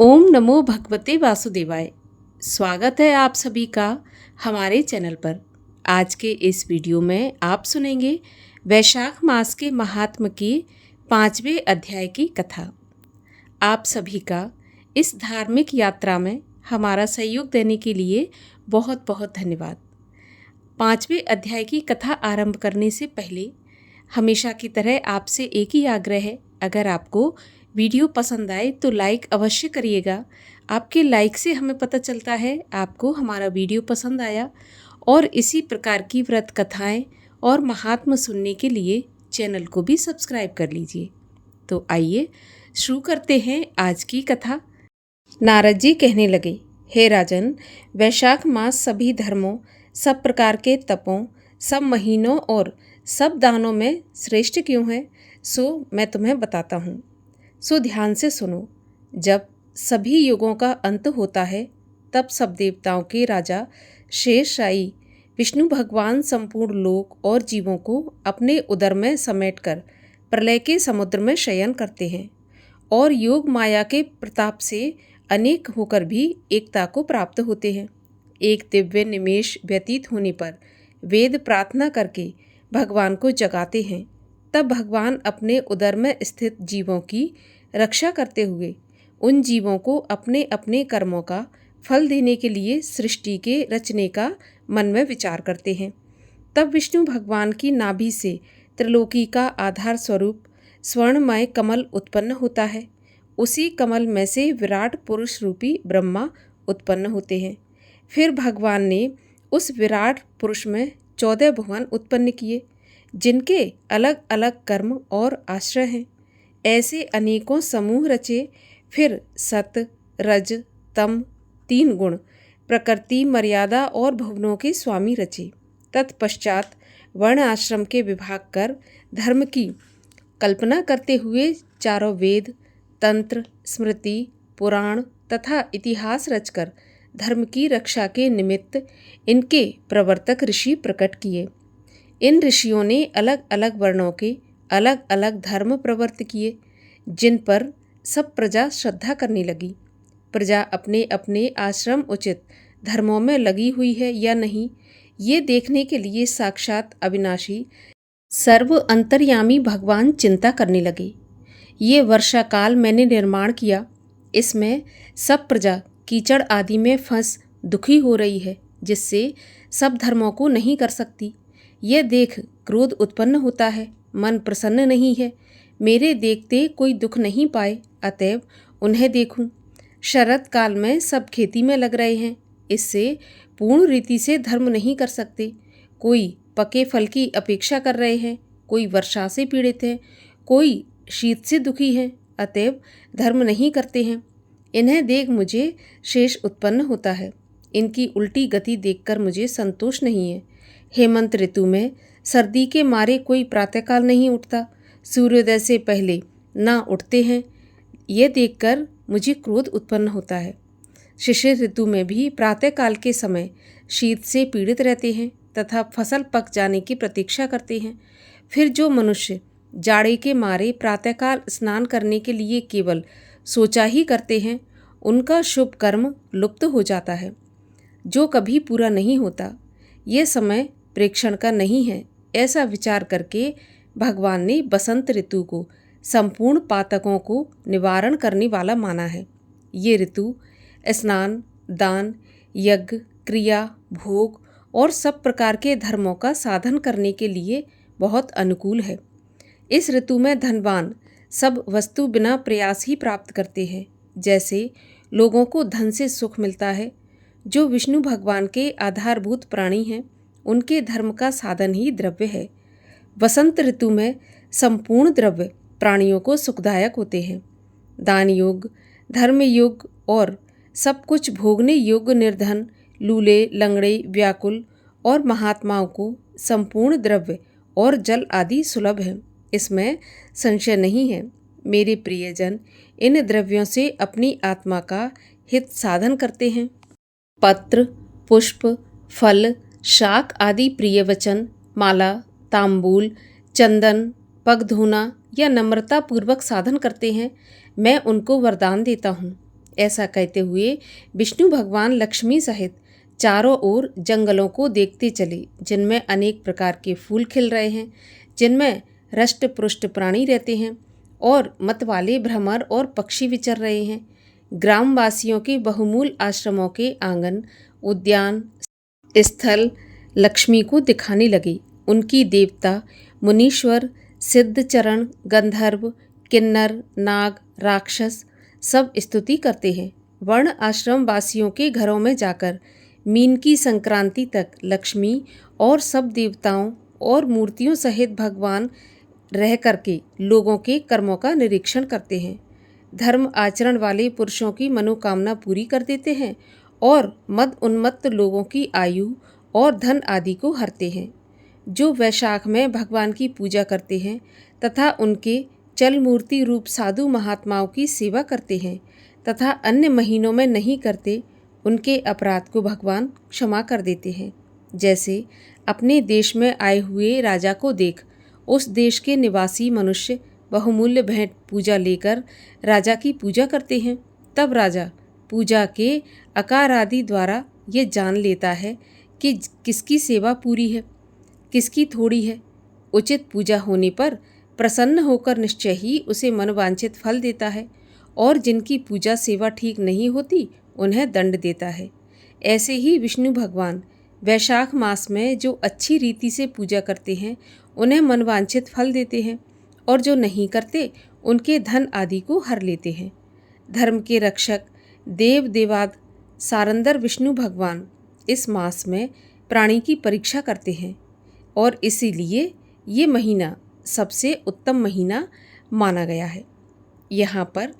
ओम नमो भगवते वासुदेवाय। स्वागत है आप सभी का हमारे चैनल पर। आज के इस वीडियो में आप सुनेंगे वैशाख मास के महात्म के 5वें अध्याय की कथा। आप सभी का इस धार्मिक यात्रा में हमारा सहयोग देने के लिए बहुत बहुत धन्यवाद। 5वें अध्याय की कथा आरंभ करने से पहले हमेशा की तरह आपसे एक ही आग्रह है, अगर आपको वीडियो पसंद आए तो लाइक अवश्य करिएगा। आपके लाइक से हमें पता चलता है आपको हमारा वीडियो पसंद आया, और इसी प्रकार की व्रत कथाएं और महात्म सुनने के लिए चैनल को भी सब्सक्राइब कर लीजिए। तो आइए शुरू करते हैं आज की कथा। नारद जी कहने लगे, हे राजन, वैशाख मास सभी धर्मों, सब प्रकार के तपों, सब महीनों और सब दानों में श्रेष्ठ क्यों है, सो मैं तुम्हें बताता हूँ। सो ध्यान से सुनो। जब सभी युगों का अंत होता है, तब सब देवताओं के राजा शेषशायी विष्णु भगवान संपूर्ण लोक और जीवों को अपने उदर में समेटकर प्रलय के समुद्र में शयन करते हैं, और योग माया के प्रताप से अनेक होकर भी एकता को प्राप्त होते हैं। एक दिव्य निमेष व्यतीत होने पर वेद प्रार्थना करके भगवान को जगाते हैं। तब भगवान अपने उदर में स्थित जीवों की रक्षा करते हुए उन जीवों को अपने अपने कर्मों का फल देने के लिए सृष्टि के रचने का मन में विचार करते हैं। तब विष्णु भगवान की नाभि से त्रिलोकी का आधार स्वरूप स्वर्णमय कमल उत्पन्न होता है। उसी कमल में से विराट पुरुष रूपी ब्रह्मा उत्पन्न होते हैं। फिर भगवान ने उस विराट पुरुष में 14 भुवन उत्पन्न किए, जिनके अलग अलग कर्म और आश्रय हैं। ऐसे अनेकों समूह रचे। फिर सत, रज, तम 3 गुण, प्रकृति, मर्यादा और भुवनों के स्वामी रचे। तत्पश्चात वर्ण आश्रम के विभाग कर धर्म की कल्पना करते हुए चारों वेद, तंत्र, स्मृति, पुराण तथा इतिहास रचकर धर्म की रक्षा के निमित्त इनके प्रवर्तक ऋषि प्रकट किए। इन ऋषियों ने अलग अलग वर्णों के अलग अलग धर्म प्रवर्त किए, जिन पर सब प्रजा श्रद्धा करने लगी। प्रजा अपने अपने आश्रम उचित धर्मों में लगी हुई है या नहीं, ये देखने के लिए साक्षात अविनाशी सर्व अंतर्यामी भगवान चिंता करने लगे। ये वर्षा काल मैंने निर्माण किया, इसमें सब प्रजा कीचड़ आदि में फंस दुखी हो रही है, जिससे सब धर्मों को नहीं कर सकती। यह देख क्रोध उत्पन्न होता है, मन प्रसन्न नहीं है। मेरे देखते कोई दुख नहीं पाए, अतएव उन्हें देखूं। शरद काल में सब खेती में लग रहे हैं, इससे पूर्ण रीति से धर्म नहीं कर सकते। कोई पके फल की अपेक्षा कर रहे हैं, कोई वर्षा से पीड़ित है, कोई शीत से दुखी है, अतएव धर्म नहीं करते हैं। इन्हें देख मुझे शेष उत्पन्न होता है। इनकी उल्टी गति देखकर मुझे संतोष नहीं है। हेमंत ऋतु में सर्दी के मारे कोई प्रातःकाल नहीं उठता, सूर्योदय से पहले ना उठते हैं, ये देखकर मुझे क्रोध उत्पन्न होता है। शिशिर ऋतु में भी प्रातःकाल के समय शीत से पीड़ित रहते हैं तथा फसल पक जाने की प्रतीक्षा करते हैं। फिर जो मनुष्य जाड़े के मारे प्रातःकाल स्नान करने के लिए केवल सोचा ही करते हैं, उनका शुभ कर्म लुप्त हो जाता है, जो कभी पूरा नहीं होता। ये समय प्रेक्षण का नहीं है, ऐसा विचार करके भगवान ने बसंत ऋतु को संपूर्ण पातकों को निवारण करने वाला माना है। ये ऋतु स्नान, दान, यज्ञ, क्रिया, भोग और सब प्रकार के धर्मों का साधन करने के लिए बहुत अनुकूल है। इस ऋतु में धनवान सब वस्तु बिना प्रयास ही प्राप्त करते हैं। जैसे लोगों को धन से सुख मिलता है, जो विष्णु भगवान के आधारभूत प्राणी हैं, उनके धर्म का साधन ही द्रव्य है। वसंत ऋतु में संपूर्ण द्रव्य प्राणियों को सुखदायक होते हैं। दान योग, धर्म योग और सब कुछ भोगने योग्य निर्धन, लूले, लंगड़े, व्याकुल और महात्माओं को संपूर्ण द्रव्य और जल आदि सुलभ है, इसमें संशय नहीं है। मेरे प्रियजन इन द्रव्यों से अपनी आत्मा का हित साधन करते हैं। पत्र, पुष्प, फल, शाक आदि प्रिय वचन, माला, तांबूल, चंदन, पग धोना या नम्रता पूर्वक साधन करते हैं। मैं उनको वरदान देता हूँ। ऐसा कहते हुए विष्णु भगवान लक्ष्मी सहित चारों ओर जंगलों को देखते चले, जिनमें अनेक प्रकार के फूल खिल रहे हैं, जिनमें रष्ट पुष्ट प्राणी रहते हैं और मत वाले भ्रमर और पक्षी विचर रहे हैं। ग्रामवासियों के बहुमूल आश्रमों के आंगन, उद्यान स्थल लक्ष्मी को दिखाने लगे। उनकी देवता, मुनीश्वर, सिद्धचरण, गंधर्व, किन्नर, नाग, राक्षस सब स्तुति करते हैं। वर्ण आश्रम वासियों के घरों में जाकर मीन की संक्रांति तक लक्ष्मी और सब देवताओं और मूर्तियों सहित भगवान रह करके लोगों के कर्मों का निरीक्षण करते हैं। धर्म आचरण वाले पुरुषों की मनोकामना पूरी कर देते हैं और मद उन्मत्त लोगों की आयु और धन आदि को हरते हैं। जो वैशाख में भगवान की पूजा करते हैं तथा उनके चल मूर्ति रूप साधु महात्माओं की सेवा करते हैं तथा अन्य महीनों में नहीं करते, उनके अपराध को भगवान क्षमा कर देते हैं। जैसे अपने देश में आए हुए राजा को देख उस देश के निवासी मनुष्य बहुमूल्य भेंट पूजा लेकर राजा की पूजा करते हैं, तब राजा पूजा के आकार आदि द्वारा ये जान लेता है कि किसकी सेवा पूरी है, किसकी थोड़ी है। उचित पूजा होने पर प्रसन्न होकर निश्चय ही उसे मनवांछित फल देता है और जिनकी पूजा सेवा ठीक नहीं होती उन्हें दंड देता है। ऐसे ही विष्णु भगवान वैशाख मास में जो अच्छी रीति से पूजा करते हैं उन्हें मनवांछित फल देते हैं और जो नहीं करते उनके धन आदि को हर लेते हैं। धर्म के रक्षक देव देवाद सारंदर विष्णु भगवान इस मास में प्राणी की परीक्षा करते हैं और इसीलिए ये महीना सबसे उत्तम महीना माना गया है। यहाँ पर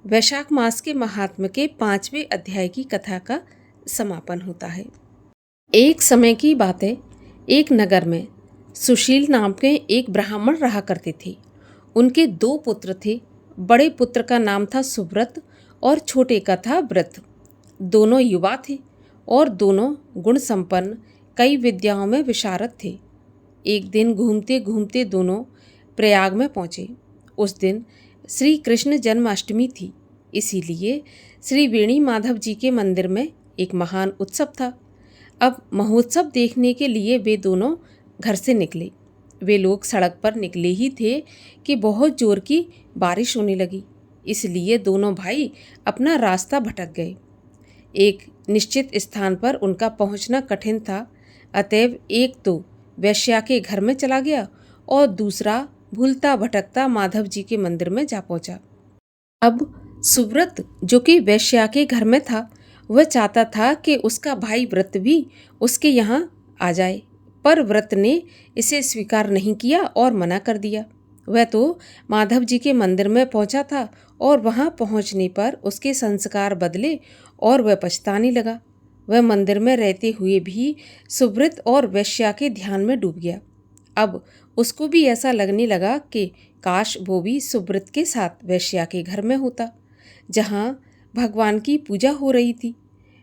वैशाख मास के महात्म्य के 5वें अध्याय की कथा का समापन होता है। एक समय की बात है, एक नगर में सुशील नाम के एक ब्राह्मण रहा करते थे। उनके 2 पुत्र थे। बड़े पुत्र का नाम था सुव्रत और छोटे का था व्रत। दोनों युवा थे और दोनों गुण संपन्न, कई विद्याओं में विशारद थे। एक दिन घूमते घूमते दोनों प्रयाग में पहुँचे। उस दिन श्री कृष्ण जन्माष्टमी थी, इसीलिए श्री वेणी माधव जी के मंदिर में एक महान उत्सव था। अब महोत्सव देखने के लिए वे दोनों घर से निकले। वे लोग सड़क पर निकले ही थे कि बहुत जोर की बारिश होने लगी, इसलिए दोनों भाई अपना रास्ता भटक गए। एक निश्चित स्थान पर उनका पहुंचना कठिन था, अतएव एक तो वैश्या के घर में चला गया और दूसरा भूलता भटकता माधव जी के मंदिर में जा पहुंचा। अब सुव्रत जो कि वैश्या के घर में था, वह चाहता था कि उसका भाई व्रत भी उसके यहाँ आ जाए, पर व्रत ने इसे स्वीकार नहीं किया और मना कर दिया। वह तो माधव जी के मंदिर में पहुंचा था और वहां पहुंचने पर उसके संस्कार बदले और वह पछताने लगा। वह मंदिर में रहते हुए भी सुव्रत और वैश्या के ध्यान में डूब गया। अब उसको भी ऐसा लगने लगा कि काश वो भी सुव्रत के साथ वैश्या के घर में होता, जहाँ भगवान की पूजा हो रही थी।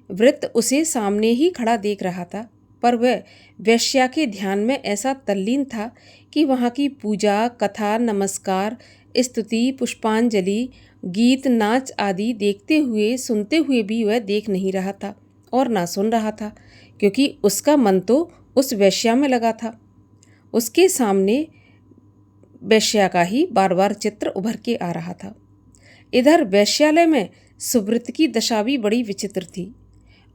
व्रत उसे सामने ही खड़ा देख रहा था, पर वह वैश्या के ध्यान में ऐसा तल्लीन था कि वहाँ की पूजा, कथा, नमस्कार, स्तुति, पुष्पांजलि, गीत, नाच आदि देखते हुए सुनते हुए भी वह देख नहीं रहा था और ना सुन रहा था, क्योंकि उसका मन तो उस वैश्या में लगा था। उसके सामने वैश्या का ही बार बार चित्र उभर के आ रहा था। इधर वैश्यालय में सुव्रत की दशा भी बड़ी विचित्र थी।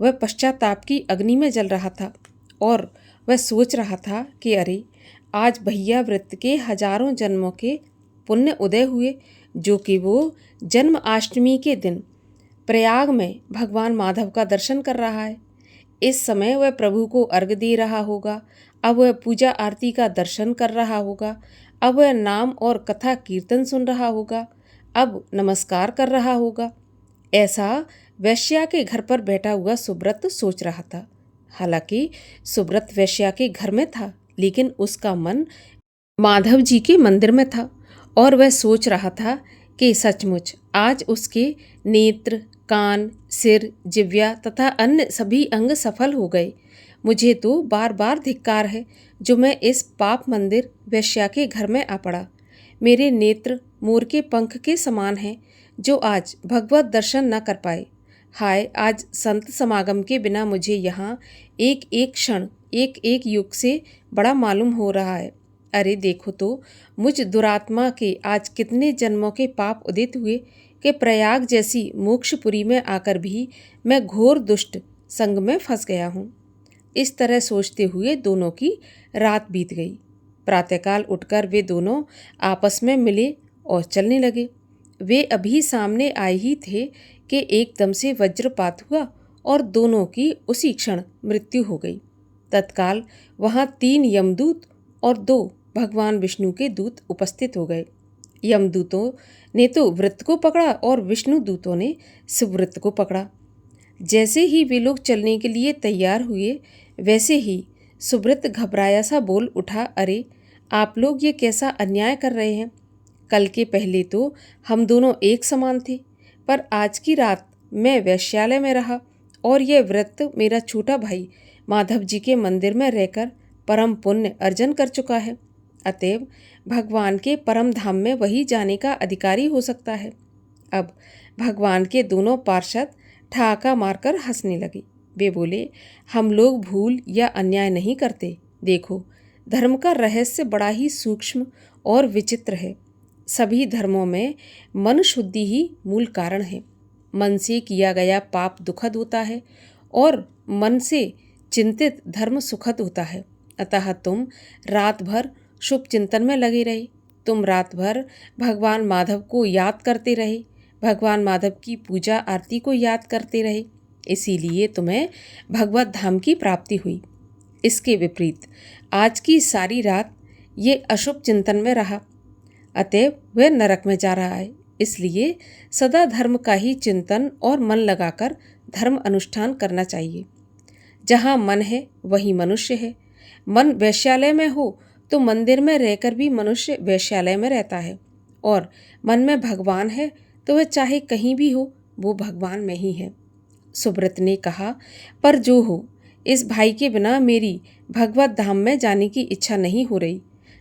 वह पश्चाताप की अग्नि में जल रहा था और वह सोच रहा था कि अरे, आज भैया व्रत के हजारों जन्मों के पुण्य उदय हुए, जो कि वो जन्माष्टमी के दिन प्रयाग में भगवान माधव का दर्शन कर रहा है। इस समय वह प्रभु को अर्घ्य दे रहा होगा, अब वह पूजा आरती का दर्शन कर रहा होगा, अब वह नाम और कथा कीर्तन सुन रहा होगा, अब नमस्कार कर रहा होगा। ऐसा वैश्या के घर पर बैठा हुआ सुव्रत सोच रहा था। हालांकि सुव्रत वैश्या के घर में था, लेकिन उसका मन माधव जी के मंदिर में था और वह सोच रहा था कि सचमुच आज उसके नेत्र, कान, सिर, जिह्वा तथा अन्य सभी अंग सफल हो गए। मुझे तो बार बार धिक्कार है जो मैं इस पाप मंदिर वैश्या के घर में आ पड़ा। मेरे नेत्र मोर के पंख के समान हैं, जो आज भगवत दर्शन न कर पाए। हाय, आज संत समागम के बिना मुझे यहाँ एक एक क्षण, एक एक युग से बड़ा मालूम हो रहा है। अरे देखो तो, मुझ दुरात्मा के आज कितने जन्मों के पाप उदित हुए कि प्रयाग जैसी मोक्षपुरी में आकर भी मैं घोर दुष्ट संग में फंस गया हूँ। इस तरह सोचते हुए दोनों की रात बीत गई। प्रातःकाल उठकर वे दोनों आपस में मिले और चलने लगे। वे अभी सामने आए ही थे कि एकदम से वज्रपात हुआ और दोनों की उसी क्षण मृत्यु हो गई। तत्काल वहाँ 3 यमदूत और 2 भगवान विष्णु के दूत उपस्थित हो गए। यमदूतों ने तो वृत्त को पकड़ा और विष्णु दूतों ने सुवृत्त को पकड़ा। जैसे ही वे लोग चलने के लिए तैयार हुए, वैसे ही सुब्रत घबराया सा बोल उठा, अरे आप लोग ये कैसा अन्याय कर रहे हैं। कल के पहले तो हम दोनों एक समान थे, पर आज की रात मैं वेश्यालय में रहा और यह व्रत मेरा छोटा भाई माधव जी के मंदिर में रहकर परम पुण्य अर्जन कर चुका है। अतएव भगवान के परम धाम में वही जाने का अधिकारी हो सकता है। अब भगवान के दोनों पार्षद ठहाका मारकर हंसने लगे। वे बोले, हम लोग भूल या अन्याय नहीं करते। देखो, धर्म का रहस्य बड़ा ही सूक्ष्म और विचित्र है। सभी धर्मों में मन शुद्धि ही मूल कारण है। मन से किया गया पाप दुखद होता है और मन से चिंतित धर्म सुखद होता है। अतः तुम रात भर शुभ चिंतन में लगे रहे। तुम रात भर भगवान माधव को याद करते रहे, भगवान माधव की पूजा आरती को याद करते रहे, इसीलिए तुम्हें भगवत धाम की प्राप्ति हुई। इसके विपरीत आज की सारी रात ये अशुभ चिंतन में रहा, अतएव वह नरक में जा रहा है। इसलिए सदा धर्म का ही चिंतन और मन लगाकर धर्म अनुष्ठान करना चाहिए। जहाँ मन है वही मनुष्य है। मन वैश्यालय में हो तो मंदिर में रहकर भी मनुष्य वैश्यालय में रहता है, और मन में भगवान है तो वह चाहे कहीं भी हो, वो भगवान में ही है। सुब्रत ने कहा, पर जो हो, इस भाई के बिना मेरी भगवत धाम में जाने की इच्छा नहीं हो रही।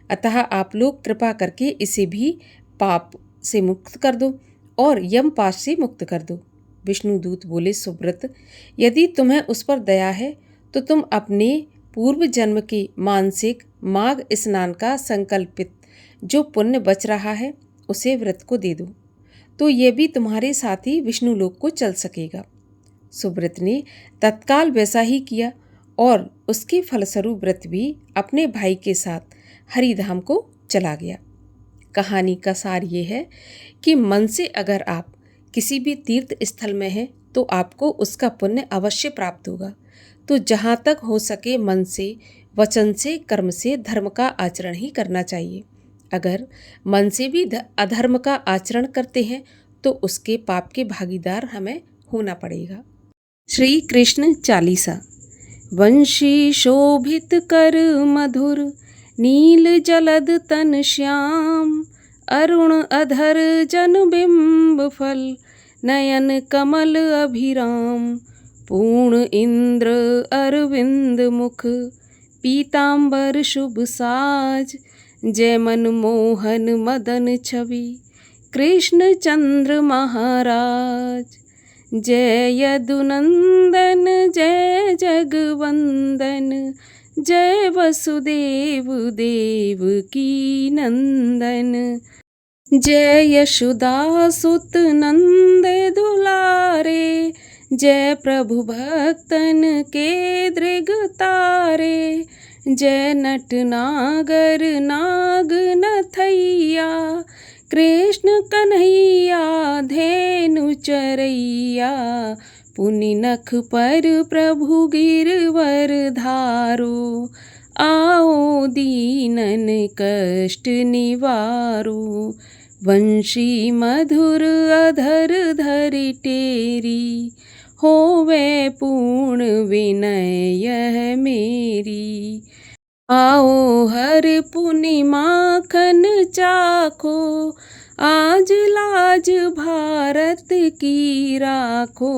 अतः आप लोग कृपा करके इसे भी पाप से मुक्त कर दो और यमपाश से मुक्त कर दो। विष्णुदूत बोले, सुब्रत, यदि तुम्हें उस पर दया है तो तुम अपने पूर्व जन्म के मानसिक माघ स्नान का संकल्पित जो पुण्य बच रहा है उसे व्रत को दे दो, तो ये भी तुम्हारे साथ ही विष्णु लोक को चल सकेगा। सुब्रत ने तत्काल वैसा ही किया और उसके फलस्वरूप व्रत भी अपने भाई के साथ हरिधाम को चला गया। कहानी का सार ये है कि मन से अगर आप किसी भी तीर्थ स्थल में हैं तो आपको उसका पुण्य अवश्य प्राप्त होगा। तो जहाँ तक हो सके मन से, वचन से, कर्म से धर्म का आचरण ही करना चाहिए। अगर मन से भी अधर्म का आचरण करते हैं तो उसके पाप के भागीदार हमें होना पड़ेगा। श्री कृष्ण चालीसा। वंशी शोभित कर मधुर, नील जलद तन श्याम, अरुण अधर जन बिंब फल, नयन कमल अभिराम, पूर्ण इंद्र अरविंद मुख, पीतांबर शुभ साज, जय मन मोहन मदन छवि, कृष्ण चंद्र महाराज। जय यदुनंदन जय जगवंदन, जय वसुदेव देव की नंदन, जय यशोदा सुत नंद दुलारे, जय प्रभु भक्तन के दृग तारे, जय नट नागर नाग नथैया, कृष्ण कन्हैया धेनु चरैया, पुनि नख पर प्रभु गिरवर धारो, आओ दीनन कष्ट निवारो, वंशी मधुर अधर धरि टेरी, होवे पूर्ण विनय यह मेरी, आओ हर पुनि माखन चाखो, आज लाज भारत की राखो,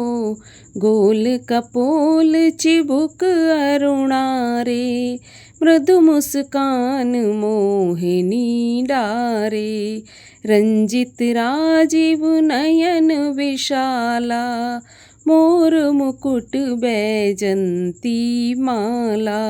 गोल कपोल चिबुक अरुणारे, मृदु मुस्कान मोहिनी डारे। रंजित राजीव नयन विशाला, मोर मुकुट बैजंती माला।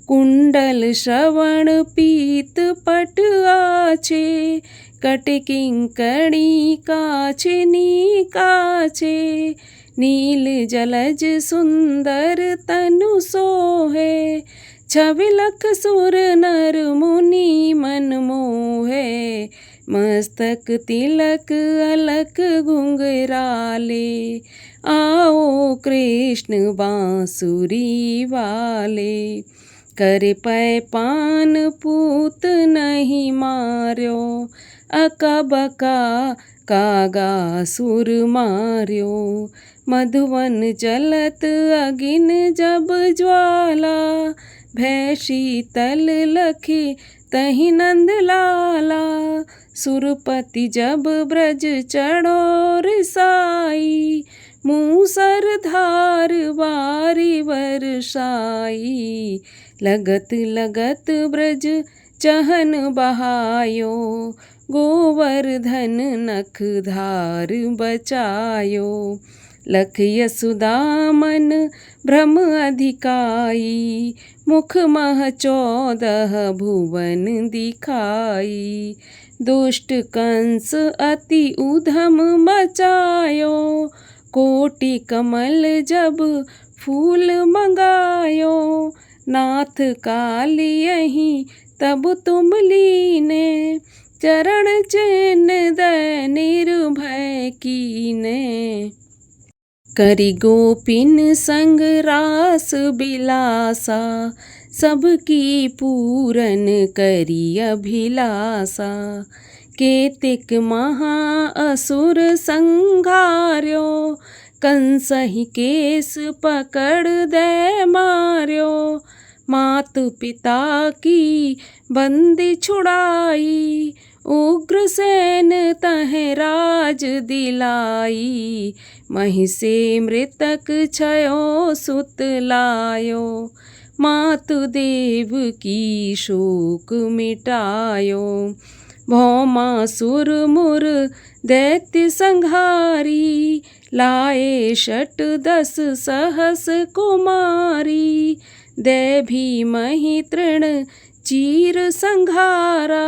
कुंडल श्रवण पीत पट आछे, कटकिंकणी काछनी काछे। नील जलज सुंदर तनु सोहे, छविलक सुर नर मुनि मन मोहे। मस्तक तिलक अलक घुंघराले, आओ कृष्ण बांसुरी वाले। कर पै पान पूत नहीं मार्यो, अका बका कागा सुर मार्यो। मधुवन जलत अगिन जब ज्वाला, भय शीतल लखी तहि नंद लाला। सुरपति जब ब्रज चढ़ो रिसाई, मूसर धार बारी बरसाई। लगत लगत ब्रज चहन बहायो, गोवर्धन नख धार बचायो। लख यशुदामन भ्रम अधिकाई, मुख मह 14 भुवन दिखाई। दुष्ट कंस अति उधम मचायो, कोटि कमल जब फूल मंगायो। नाथ काली यही तब तुम लीने, चरण चिन्ह दय निर्भय कीने। करी गोपिन संग रास बिलासा, सबकी पूरन करी अभिलाषा। केतिक महा असुर संघार्यो, कंसहि केस पकड़ दे मार्यो। मात पिता की बंदी छुड़ाई, उग्रसेन तहें राज दिलाई। महिषे मृतक छयो सुत लायो, मातु देव की शोक मिटायो। भौमासुर मुर दैत्य संहारी, लाए 10 सहस कुमारी। दे भीमहि तृण चीर संघारा,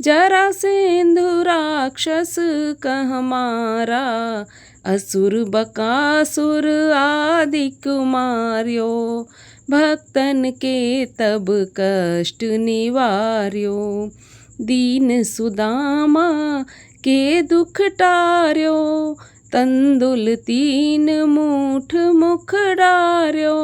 जरासेंधु राक्षस कह मारा। असुर बकासुर आदिक मार्यो, भक्तन के तब कष्ट निवार्यो। दीन सुदामा के दुख टार्यो, तंदुल 3 मूठ मुख डार्यो।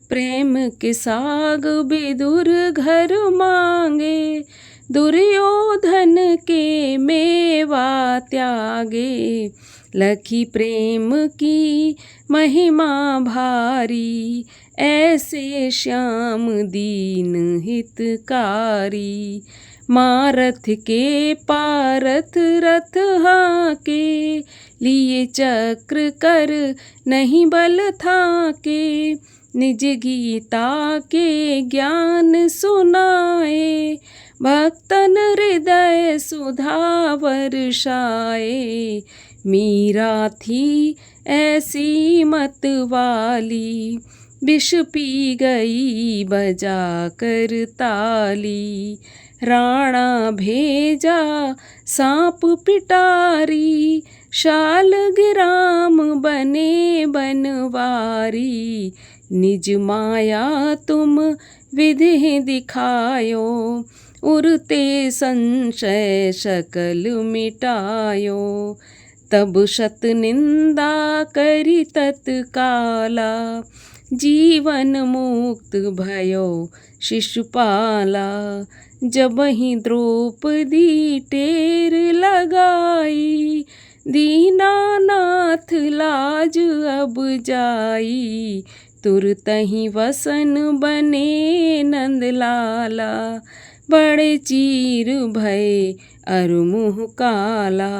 प्रेम के साग विदुर घर मांगे, दुर्योधन के मेवा त्यागे। लखी प्रेम की महिमा भारी, ऐसे श्याम दीन हितकारी। मारथ के पारथ रथ हाके, लिए चक्र कर नहीं बल थाके। निज गीता के ज्ञान सुनाए, भक्तन हृदय सुधा वर्षाए। मीरा थी ऐसी मत वाली, विष पी गई बजा कर ताली। राणा भेजा सांप पिटारी, शालग्राम बने बनवारी। निज माया तुम विधि दिखायो, उरते संशय सकल मिटायो। तब शत निंदा करी तत्काला, जीवन मुक्त भयो शिशुपाला। जबहि द्रौपदी टेर लगाई, दीनानाथ लाज अब जाई। तुरतहि वसन बने नंदलाला, बड़े चीर भय अरु मुँह काला।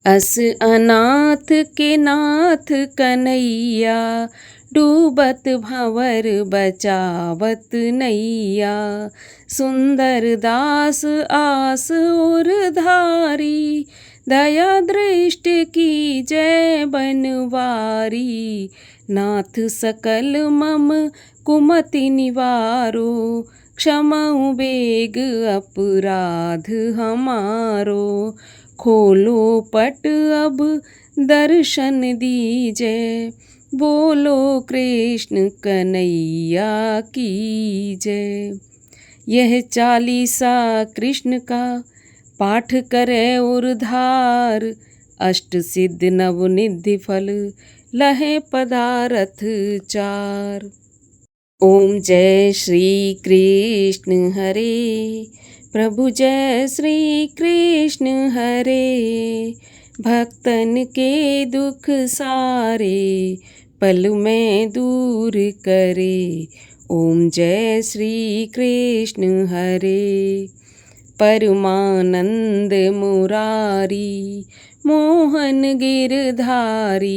अस अनाथ के नाथ कन्हैया, डूबत भंवर बचावत नैया। सुंदर दास आस उर धारी, दया दृष्टि की जय बनवारी। नाथ सकल मम कुमति निवारो, क्षमाऊ बेग अपराध हमारो। खोलो पट अब दर्शन दीजे, बोलो कृष्ण कन्हैया की जय। यह चालीसा कृष्ण का पाठ करे उर्धार, अष्ट सिद्ध नवनिधि फल लहे पदारथ चार। ओम जय श्री कृष्ण हरे, प्रभु जय श्री कृष्ण हरे। भक्तन के दुख सारे पल में दूर करे, ओम जय श्री कृष्ण हरे। परमानंद मुरारी, मोहन गिरधारी,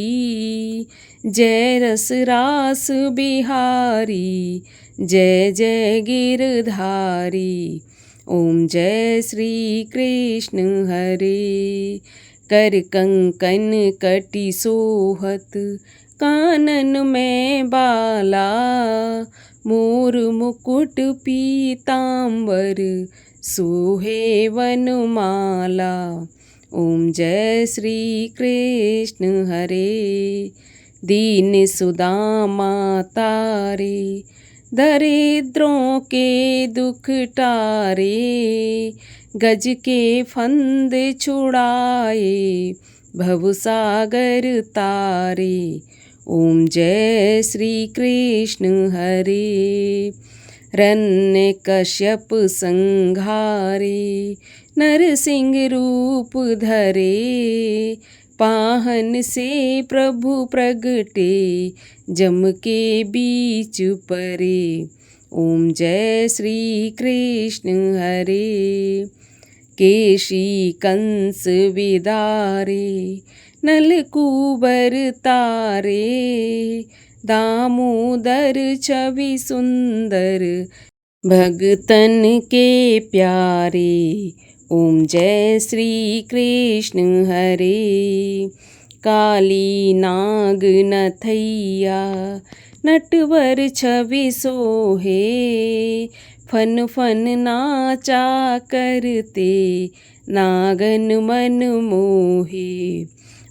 जय रस रास बिहारी, जय जय गिरधारी। ओम जय श्री कृष्ण हरे। कर कंकन कटि सोहत, कानन में बाला, मोर मुकुट पीतांबर, सोहे वनमाला। ओम जय श्री कृष्ण हरे। दीन सुदामा तारे, दरिद्रों के दुख टारे, गज के फंद छुड़ाए, भवसागर तारे। ओम जय श्री कृष्ण हरे। रण्य कश्यप संघारे, नरसिंह रूप धरे, पाहन से प्रभु प्रगटे, जम के बीच परे। ओम जय श्री कृष्ण हरे। केशी कंस विदारे, नलकूबर तारे, दामोदर छवि सुंदर, भगतन के प्यारे। ओम जय श्री कृष्ण हरे। काली नाग नथैया, नटवर छवि सोहे, फन फन नाचा करते, नागन मन मोहे।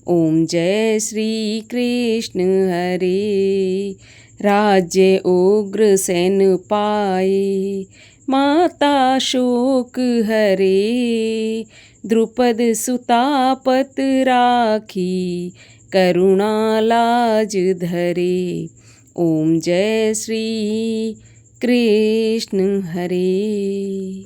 ओम जय श्री कृष्ण हरे। राज्य उग्र सेन पाए, माता शोक हरे, द्रुपद सुता पत राखी, करुणा लाज धरे। ओम जय श्री कृष्ण हरे।